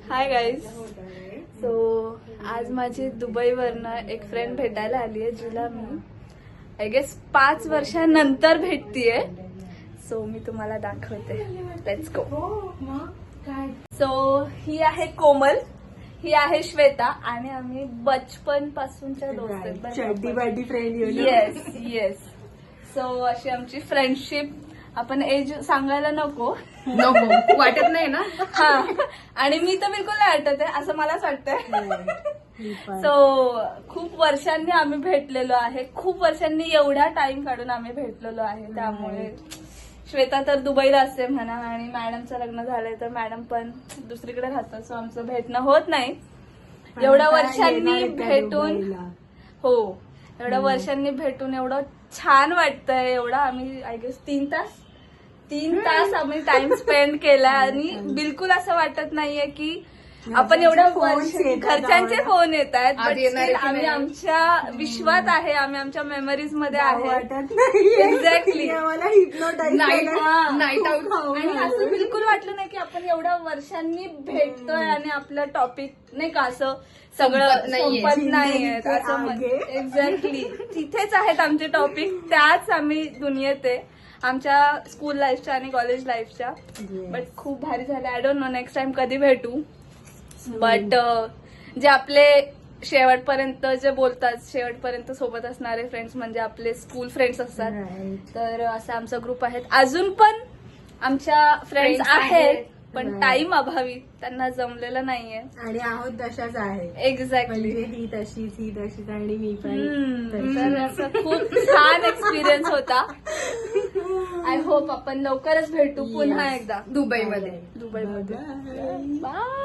Hi guys. So आज माझी दुबईवरनं एक फ्रेंड भेटायला आली आहे, जिला मी आय गेस 5 वर्षांनंतर भेटतीये. सो मी तुम्हाला दाखवते. Let's go. सो ही आहे कोमल, ही आहे श्वेता आणि आम्ही बचपन पासूनच्या दोस्त फ्रेंड. Yes yes. सो अशी आमची फ्रेंडशिप. आपण एज सांगायला नको वाटत नाही ना. हा, आणि मी तर बिलकुल नाही वाटत आहे असं मलाच वाटतंय. सो खूप वर्षांनी आम्ही भेटलेलो आहे, खूप वर्षांनी एवढा टाइम काढून आम्ही भेटलेलो आहे. त्यामुळे श्वेता तर दुबईला असते म्हणा आणि मॅडमचं लग्न झालंय तर मॅडम पण दुसरीकडे राहतात. सो आमचं भेटणं होत नाही. एवढ्या वर्षांनी भेटून, हो एवढ्या वर्षांनी भेटून एवढं छान वाटतंय. एवढा आम्ही आय गेस 3 तास आम्ही टाइम स्पेंड केला आणि बिलकुल असं वाटत नाहीये की आपण एवढं घरच्यांचे फोन येत आहेत, आम्ही आमच्या विश्वात आहे, आम्ही आमच्या मेमरीज मध्ये आहे. एक्झॅक्टली. Night out. आणि असं बिलकुल वाटलं नाही की आपण एवढ्या वर्षांनी भेटतोय आणि आपलं टॉपिक नाही का असं सगळं संपत नाहीये असं. एक्झॅक्टली. तिथेच आहेत आमचे टॉपिक, त्याच आम्ही दुनियेत आहे, आमच्या स्कूल लाईफच्या आणि कॉलेज लाईफच्या. बट खूप भारी झाले. I don't know next time कधी भेटू. बट जे आपले शेवटपर्यंत जे बोलतात, शेवटपर्यंत सोबत असणारे फ्रेंड्स म्हणजे आपले स्कूल फ्रेंड्स असतात. तर असा आमचा ग्रुप आहेत. अजून पण आमच्या फ्रेंड्स आहेत, पण टाइम अभावी त्यांना जमलेलं नाहीये. आणि आहोत तशाच आहे. एक्झॅक्टली. ही तशीच आणि मी पण. तर असं खूप छान एक्सपिरियन्स होता. आय होप आपण लवकरच भेटू पुन्हा एकदा दुबईमध्ये. बाय.